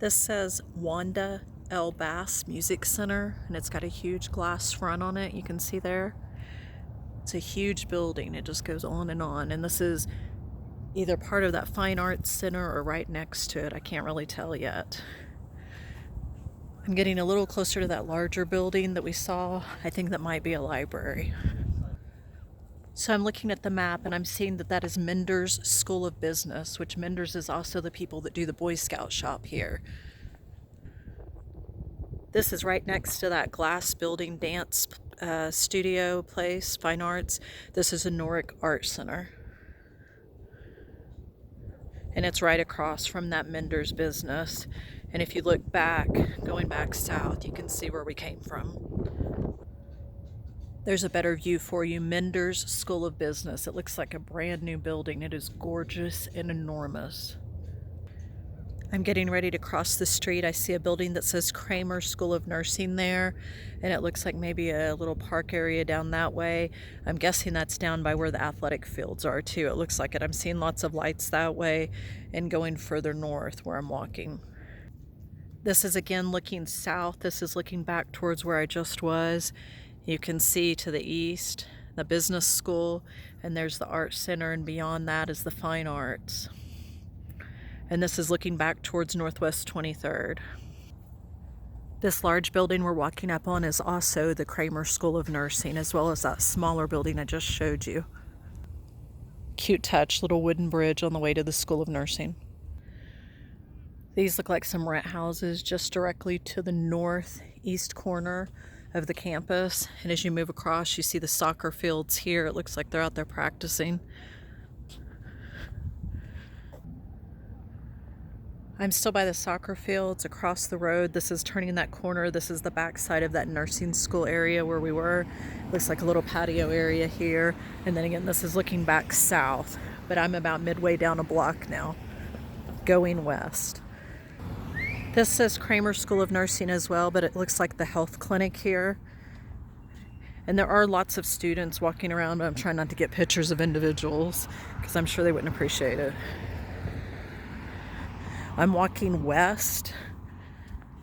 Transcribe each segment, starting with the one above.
This says Wanda L. Bass Music Center, and it's got a huge glass front on it. You can see there. It's a huge building. It just goes on. And this is either part of that Fine Arts Center or right next to it. I can't really tell yet. I'm getting a little closer to that larger building that we saw. I think that might be a library. So I'm looking at the map and I'm seeing that is Mender's School of Business, which Mender's is also the people that do the Boy Scout shop here. This is right next to that glass building dance studio place, Fine Arts. This is a Norick Art Center. And it's right across from that Mender's business. And if you look back, going back south, you can see where we came from. There's a better view for you. Mender's School of Business. It looks like a brand new building. It is gorgeous and enormous. I'm getting ready to cross the street. I see a building that says Kramer School of Nursing there, and it looks like maybe a little park area down that way. I'm guessing that's down by where the athletic fields are too. It looks like it. I'm seeing lots of lights that way and going further north where I'm walking. This is again looking south. This is looking back towards where I just was. You can see to the east the business school, and there's the art center, and beyond that is the fine arts. And this is looking back towards Northwest 23rd. This large building we're walking up on is also the Kramer School of Nursing, as well as that smaller building I just showed you. Cute touch, little wooden bridge on the way to the School of Nursing. These look like some rent houses just directly to the northeast corner of the campus. And as you move across, you see the soccer fields here. It looks like they're out there practicing. I'm still by the soccer fields across the road. This is turning that corner. This is the back side of that nursing school area where we were. Looks like a little patio area here. And then again, this is looking back south, but I'm about midway down a block now, going west. This says Kramer School of Nursing as well, but it looks like the health clinic here. And there are lots of students walking around, but I'm trying not to get pictures of individuals because I'm sure they wouldn't appreciate it. I'm walking west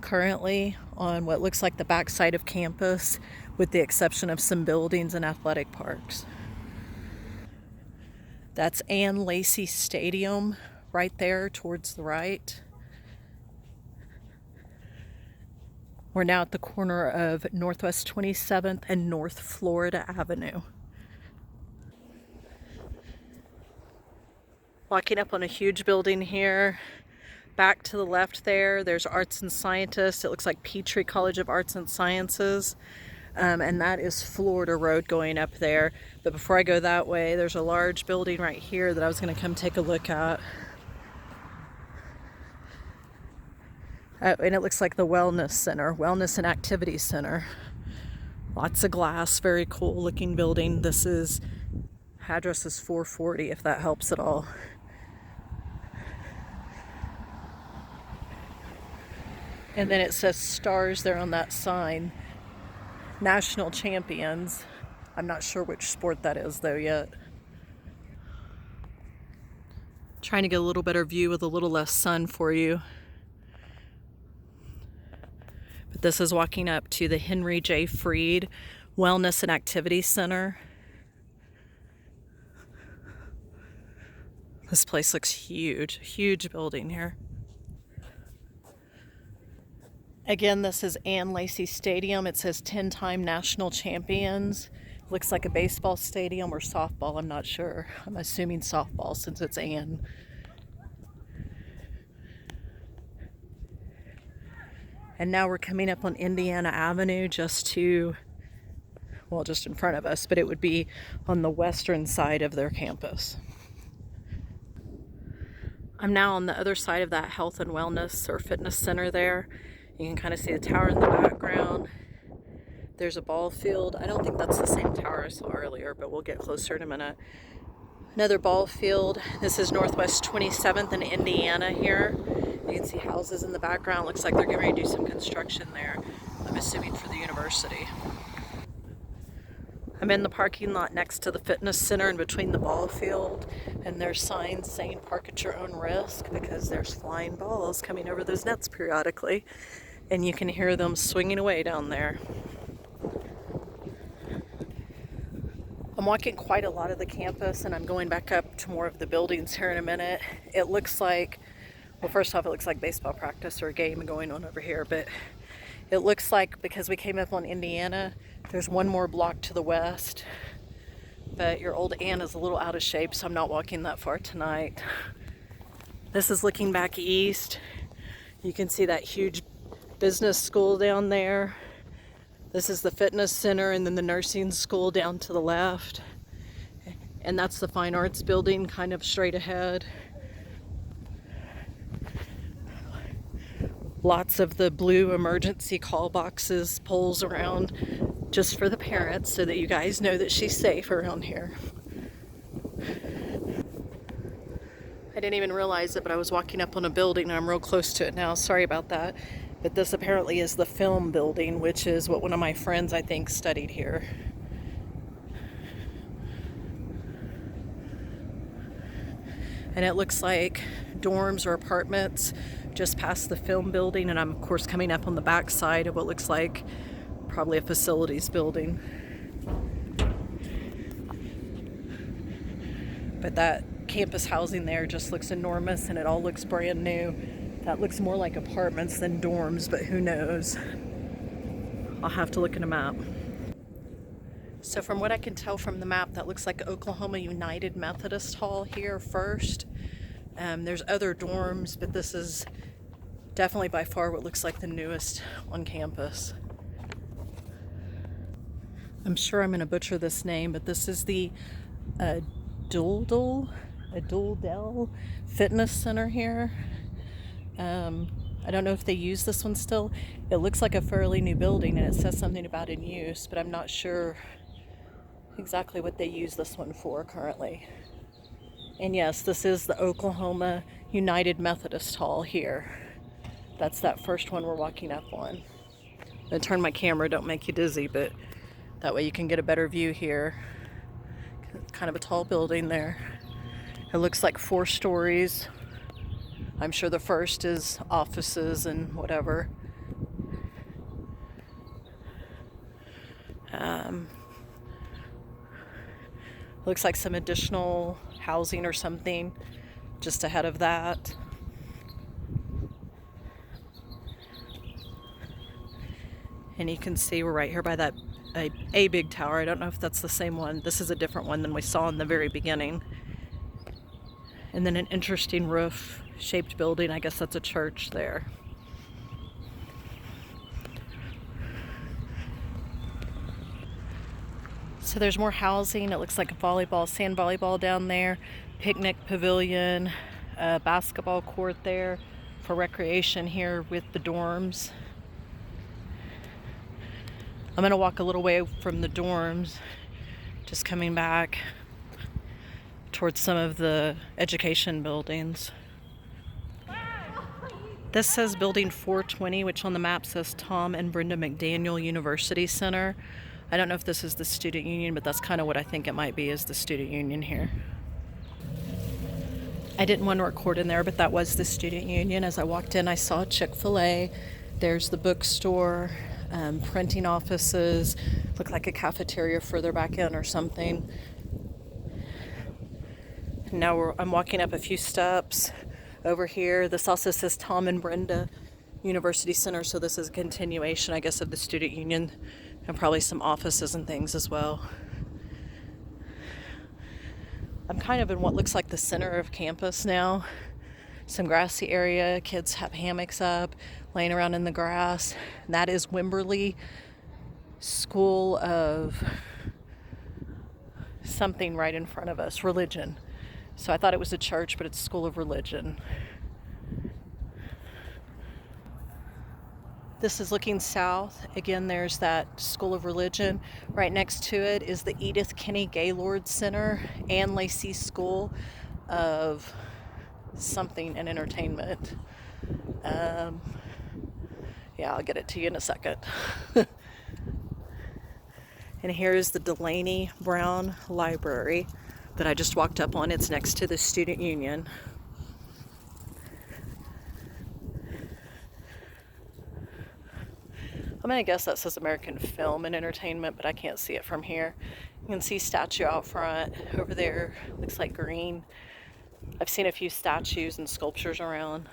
currently on what looks like the backside of campus, with the exception of some buildings and athletic parks. That's Ann Lacey Stadium right there towards the right. We're now at the corner of Northwest 27th and North Florida Avenue. Walking up on a huge building here. Back to the left there's Arts and Scientists. It looks like Petrie College of Arts and Sciences. And that is Florida Road going up there. But before I go that way, there's a large building right here that I was going to come take a look at. And it looks like the Wellness Center, Wellness and Activity Center. Lots of glass, very cool looking building. This is, address is 440 if that helps at all. And then it says stars there on that sign. National champions. I'm not sure which sport that is though yet. Trying to get a little better view with a little less sun for you. But this is walking up to the Henry J. Freed Wellness and Activity Center. This place looks huge, huge building here. Again, this is Ann Lacey Stadium. It says 10-time national champions. Looks like a baseball stadium or softball, I'm not sure. I'm assuming softball since it's Ann. And now we're coming up on Indiana Avenue just in front of us, but it would be on the western side of their campus. I'm now on the other side of that health and wellness or fitness center there. You can kind of see the tower in the background. There's a ball field. I don't think that's the same tower I saw earlier, but we'll get closer in a minute. Another ball field. This is Northwest 27th in Indiana here. You can see houses in the background. Looks like they're getting ready to do some construction there. I'm assuming for the university. I'm in the parking lot next to the fitness center in between the ball field, and there's signs saying park at your own risk because there's flying balls coming over those nets periodically, and you can hear them swinging away down there. I'm walking quite a lot of the campus, and I'm going back up to more of the buildings here in a minute. It looks like, well, first off, it looks like baseball practice or a game going on over here, but it looks like because we came up on Indiana, there's one more block to the west, but your old Ann is a little out of shape, so I'm not walking that far tonight. This is looking back east. You can see that huge business school down there. This is the fitness center, and then the nursing school down to the left. And that's the fine arts building kind of straight ahead. Lots of the blue emergency call boxes, poles around just for the parents so that you guys know that she's safe around here. I didn't even realize it, but I was walking up on a building and I'm real close to it now. Sorry about that. But this apparently is the film building, which is what one of my friends, I think, studied here. And it looks like dorms or apartments just past the film building, and I'm of course coming up on the back side of what looks like probably a facilities building. But that campus housing there just looks enormous, and it all looks brand new. That looks more like apartments than dorms, but who knows? I'll have to look at a map. So from what I can tell from the map, that looks like Oklahoma United Methodist Hall here first. There's other dorms, but this is definitely by far what looks like the newest on campus. I'm sure I'm going to butcher this name, but this is the Duldell Fitness Center here. I don't know if they use this one still. It looks like a fairly new building, and it says something about in use, but I'm not sure exactly what they use this one for currently. And yes, this is the Oklahoma United Methodist Hall here. That's that first one we're walking up on. I'm gonna turn my camera, don't make you dizzy, but that way you can get a better view here. Kind of a tall building there. It looks like 4 stories. I'm sure the first is offices and whatever. Looks like some additional housing or something just ahead of that. And you can see we're right here by that a big tower. I don't know if that's the same one. This is a different one than we saw in the very beginning. And then an interesting roof-shaped building. I guess that's a church there. So there's more housing. It looks like a volleyball, sand volleyball down there, picnic pavilion, a basketball court there for recreation here with the dorms. I'm gonna walk a little way from the dorms, just coming back towards some of the education buildings. This says building 420, which on the map says Tom and Brenda McDaniel University Center. I don't know if this is the student union, but that's kind of what I think it might be, is the student union here. I didn't want to record in there, but that was the student union. As I walked in, I saw Chick-fil-A. There's the bookstore, printing offices, looked like a cafeteria further back in or something. Now I'm walking up a few steps over here. This also says Tom and Brenda University Center, so this is a continuation, I guess, of the student union, and probably some offices and things as well. I'm kind of in what looks like the center of campus now. Some grassy area, kids have hammocks up, laying around in the grass. And that is Wimberley School of something right in front of us, religion. So I thought it was a church, but it's School of Religion. This is looking south. Again, there's that School of Religion. Right next to it is the Edith Kinney Gaylord Center and Lacey School of something and entertainment. Yeah, I'll get it to you in a second. And here is the Delaney Brown Library that I just walked up on. It's next to the Student Union. I'm gonna guess that says American Film and Entertainment, but I can't see it from here. You can see statue out front. Over there looks like green. I've seen a few statues and sculptures around.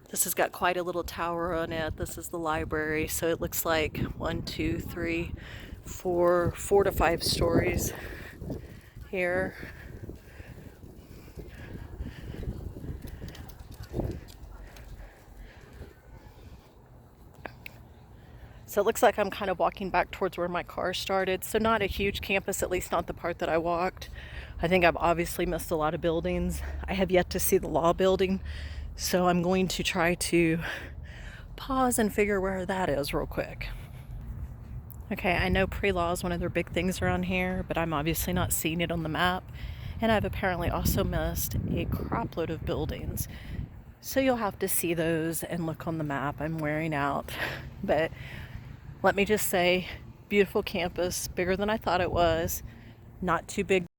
This has got quite a little tower on it. This is the library, so it looks like 1, 2, 3, 4 to 5 stories here. So it looks like I'm kind of walking back towards where my car started. So not a huge campus, at least not the part that I walked. I think I've obviously missed a lot of buildings. I have yet to see the law building, so I'm going to try to pause and figure where that is real quick. Okay, I know pre-law is one of their big things around here, but I'm obviously not seeing it on the map. And I've apparently also missed a crop load of buildings. So you'll have to see those and look on the map. I'm wearing out. But let me just say, beautiful campus, bigger than I thought it was. Not too big